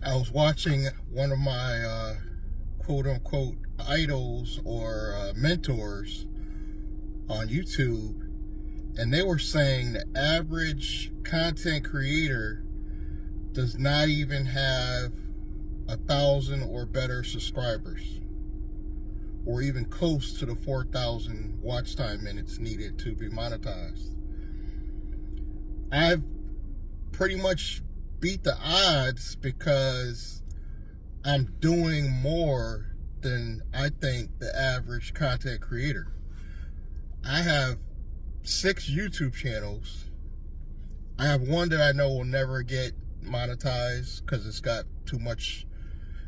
I was watching one of my quote-unquote idols or mentors on YouTube, and they were saying the average content creator does not even have 1,000 or better subscribers, or even close to the 4,000 watch time minutes needed to be monetized. I've pretty much beat the odds because I'm doing more than I think the average content creator. I have 6 YouTube channels. I have one that I know will never get monetized because it's got too much.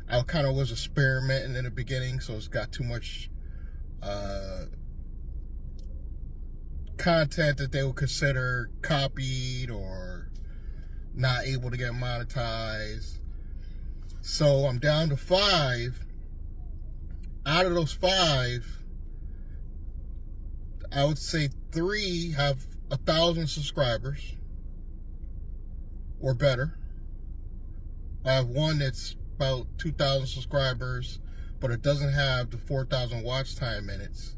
I kind of was experimenting in the beginning, so it's got too much content that they would consider copied or not able to get monetized. So I'm down to 5. Out of those 5, I would say 3 have 1,000 subscribers or better. I have one that's about 2,000 subscribers, but it doesn't have the 4,000 watch time minutes.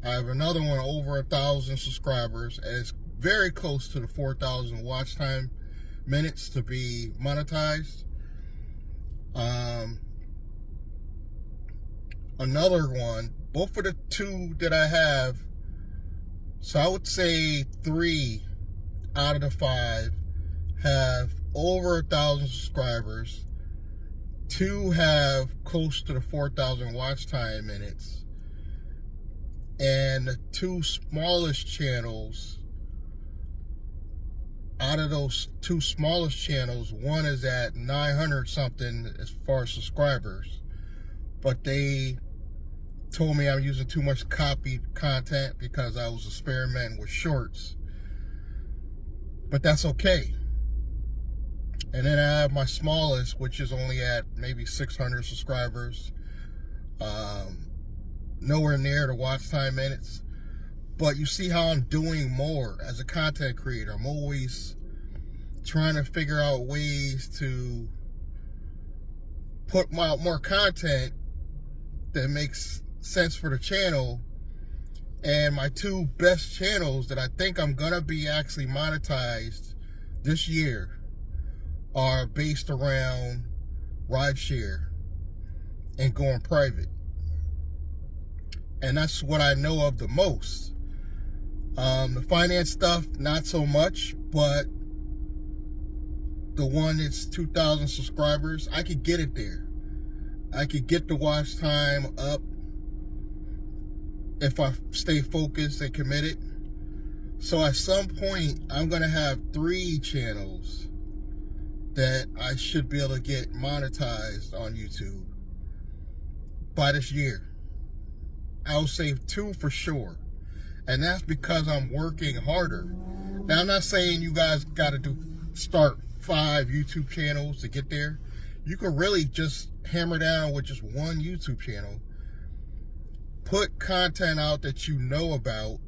I have another one over 1,000 subscribers, and it's very close to the 4,000 watch time minutes to be monetized. Another one, both of the 2 that I have, so I would say 3 out of the 5 have over 1,000 subscribers. 2 have close to the 4,000 watch time minutes. And the 2 smallest channels, out of those 2 smallest channels, one is at 900 something as far as subscribers, but they told me I'm using too much copied content because I was experimenting with shorts. But that's okay. And then I have my smallest, which is only at maybe 600 subscribers. Nowhere near the watch time minutes. But you see how I'm doing more as a content creator. I'm always trying to figure out ways to put out more content that makes sense for the channel. And my 2 best channels that I think I'm gonna be actually monetized this year are based around rideshare and going private. And that's what I know of the most. The finance stuff, not so much, but the one that's 2,000 subscribers, I could get it there. I could get the watch time up if I stay focused and committed. So at some point, I'm gonna have 3 channels that I should be able to get monetized on YouTube by this year. I'll say 2 for sure. And that's because I'm working harder. Now, I'm not saying you guys gotta start 5 YouTube channels to get there. You can really just hammer down with just 1 YouTube channel. Put content out that you know about.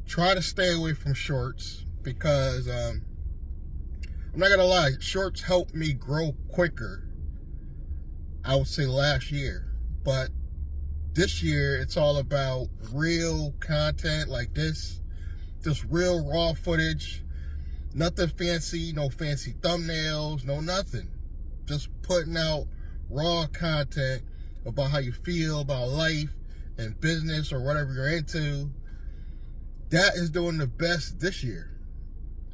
Try to stay away from shorts because I'm not gonna lie, shorts helped me grow quicker, I would say last year. But this year, it's all about real content like this. Just real raw footage. Nothing fancy, no fancy thumbnails, no nothing. Just putting out raw content about how you feel about life and business or whatever you're into. That is doing the best this year,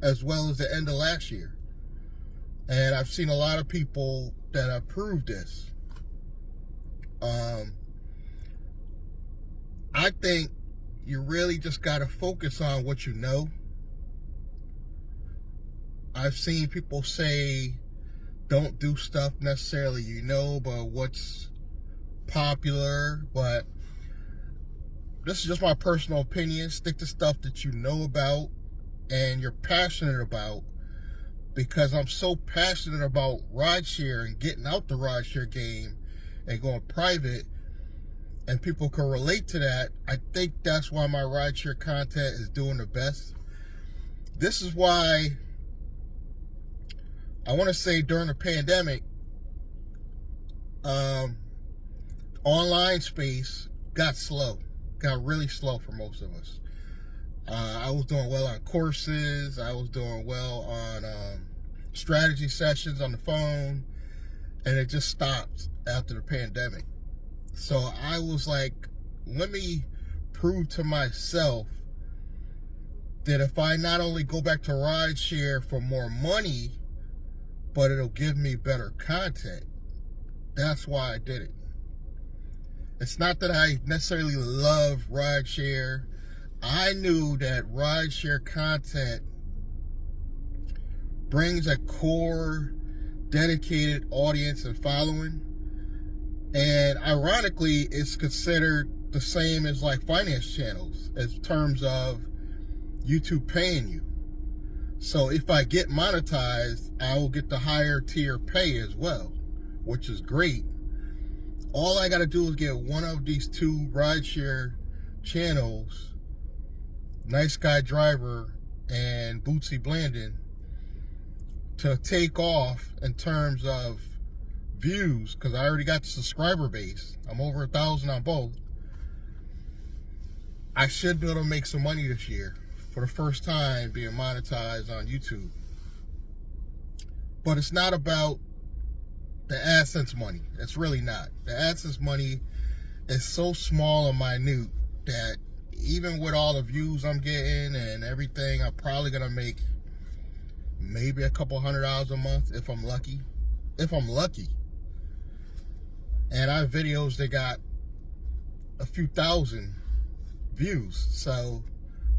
as well as the end of last year. And I've seen a lot of people that have proved this. I think you really just got to focus on what you know. I've seen people say, don't do stuff necessarily you know, but what's popular. But this is just my personal opinion. Stick to stuff that you know about and you're passionate about. Because I'm so passionate about rideshare and getting out the rideshare game and going private, and people can relate to that. I think that's why my rideshare content is doing the best. This is why I want to say during the pandemic, online space got really slow for most of us. I was doing well on courses. I was doing well on strategy sessions on the phone, and it just stopped after the pandemic. So I was like, let me prove to myself that if I not only go back to rideshare for more money, but it'll give me better content. That's why I did it. It's not that I necessarily love rideshare. I knew that rideshare content brings a core dedicated audience and following. And ironically, it's considered the same as like finance channels in terms of YouTube paying you. So if I get monetized, I will get the higher tier pay as well, which is great. All I got to do is get one of these two rideshare channels, Nice Guy Driver and Bootsy Blandon, to take off in terms of views, because I already got the subscriber base. I'm over 1,000 on both. I should be able to make some money this year for the first time being monetized on YouTube. But it's not about the AdSense money. It's really not. The AdSense money is so small and minute that even with all the views I'm getting and everything, I'm probably gonna make maybe a couple $100 a month if I'm lucky. If I'm lucky. And I have videos that got a few thousand views. So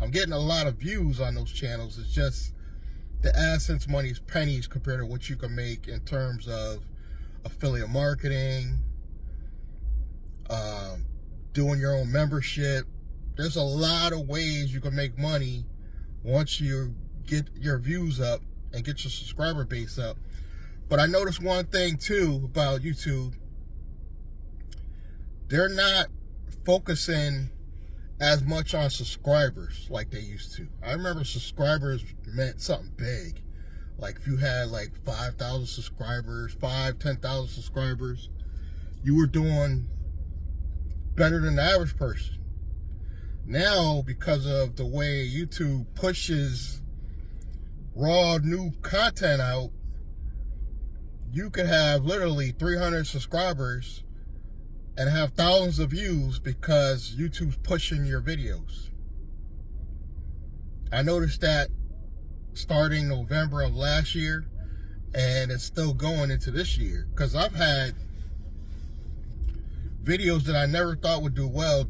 I'm getting a lot of views on those channels. It's just the AdSense money is pennies compared to what you can make in terms of affiliate marketing, doing your own membership. There's a lot of ways you can make money once you get your views up and get your subscriber base up. But I noticed one thing too about YouTube. They're not focusing as much on subscribers like they used to. I remember subscribers meant something big. Like if you had like 5,000 subscribers, 10,000 subscribers, you were doing better than the average person. Now, because of the way YouTube pushes raw new content out, you could have literally 300 subscribers and have thousands of views because YouTube's pushing your videos. I noticed that starting November of last year, and it's still going into this year, because I've had videos that I never thought would do well,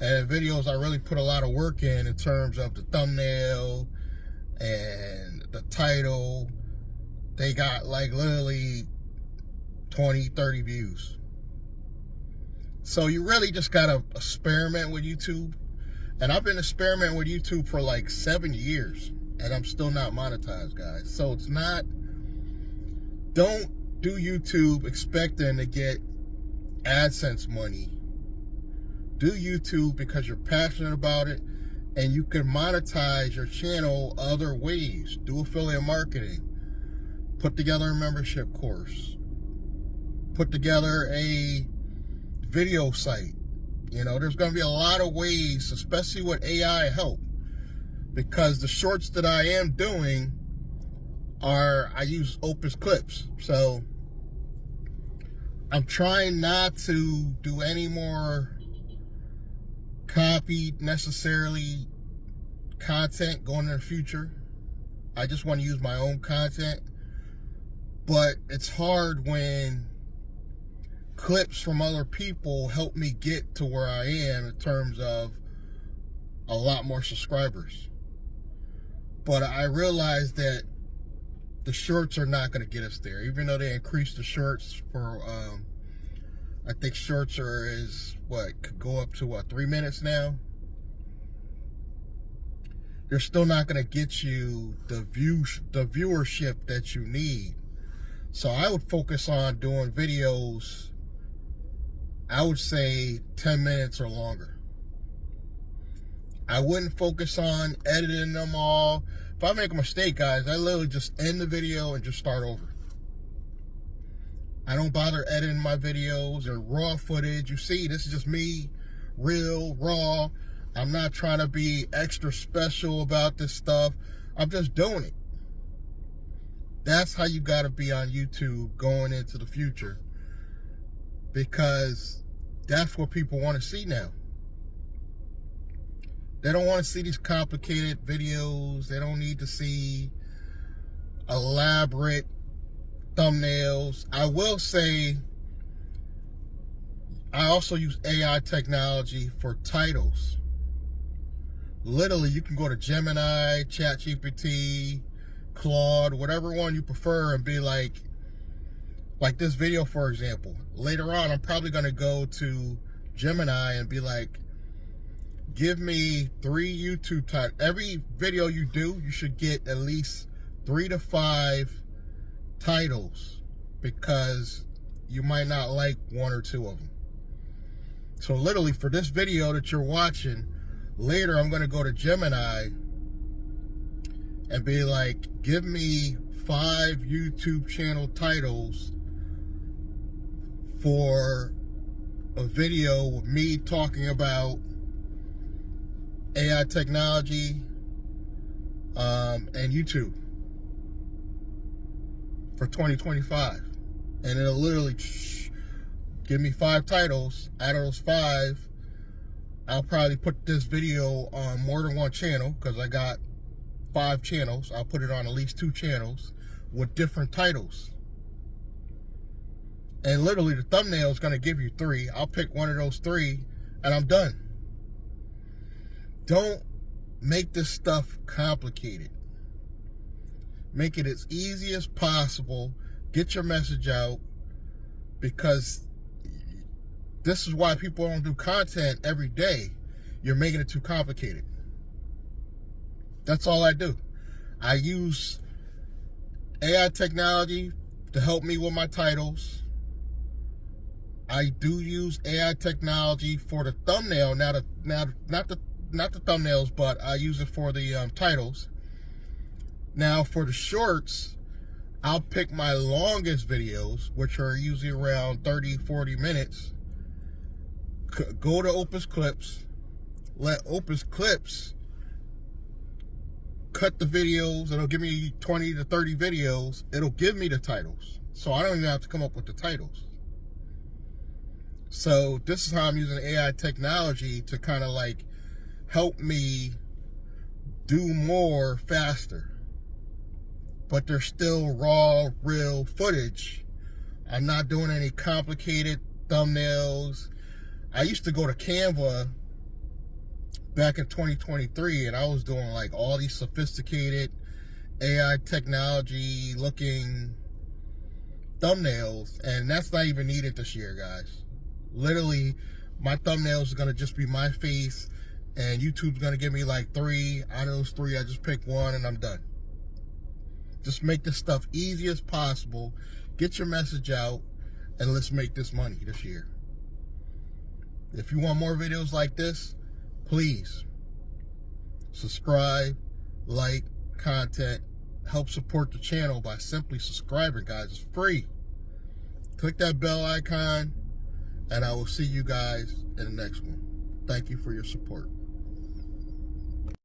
and videos I really put a lot of work in terms of the thumbnail and the title. They got like literally 20, 30 views. So you really just gotta experiment with YouTube. And I've been experimenting with YouTube for like 7 years, and I'm still not monetized, guys. So it's not, don't do YouTube expecting to get AdSense money. Do YouTube because you're passionate about it, and you can monetize your channel other ways. Do affiliate marketing. Put together a membership course. Put together a video site. You know, there's going to be a lot of ways, especially with AI help, because the shorts that I am doing I use Opus clips. So I'm trying not to do any more copied necessarily content going in the future. I just want to use my own content. But it's hard when clips from other people help me get to where I am in terms of a lot more subscribers. But I realized that the shorts are not going to get us there, even though they increased the shorts for I think shorts could go up to 3 minutes now. They're still not going to get you the viewership that you need. So I would focus on doing videos, I would say 10 minutes or longer. I wouldn't focus on editing them all, If I make a mistake, guys, I literally just end the video and just start over. I don't bother editing my videos or raw footage. You see, this is just me, real, raw. I'm not trying to be extra special about this stuff. I'm just doing it. That's how you got to be on YouTube going into the future, because that's what people want to see now. They don't want to see these complicated videos. They don't need to see elaborate thumbnails. I will say, I also use AI technology for titles. Literally, you can go to Gemini, ChatGPT, Claude, whatever one you prefer, and be like this video, for example. Later on, I'm probably going to go to Gemini and be like, give me 3 YouTube titles. Every video you do, you should get at least 3 to 5 titles, because you might not like 1 or 2 of them. So literally, for this video that you're watching, later I'm going to go to Gemini and be like, give me 5 YouTube channel titles for a video with me talking about AI technology and YouTube for 2025. And it'll literally give me 5 titles. Out of those 5, I'll probably put this video on more than one channel, because I got 5 channels. I'll put it on at least 2 channels with different titles. And literally, the thumbnail is going to give you 3. I'll pick one of those 3 and I'm done. Don't make this stuff complicated. Make it as easy as possible. Get your message out, because this is why people don't do content every day. You're making it too complicated. That's all I do. I use AI technology to help me with my titles. I do use AI technology for the thumbnail. Not the thumbnails, but I use it for the titles. Now for the shorts, I'll pick my longest videos, which are usually around 30-40 minutes. Go to Opus Clips, let Opus Clips cut the videos. It'll give me 20 to 30 videos. It'll give me the titles, so I don't even have to come up with the titles. So this is how I'm using AI technology to kind of like help me do more faster. But there's still raw, real footage. I'm not doing any complicated thumbnails. I used to go to Canva back in 2023, and I was doing like all these sophisticated AI technology looking thumbnails, and that's not even needed this year, guys. Literally, my thumbnails are going to just be my face, and YouTube's going to give me like 3. Out of those 3, I just pick 1 and I'm done. Just make this stuff easy as possible. Get your message out, and let's make this money this year. If you want more videos like this, please subscribe, like, content, help support the channel by simply subscribing, guys. It's free. Click that bell icon, and I will see you guys in the next one. Thank you for your support.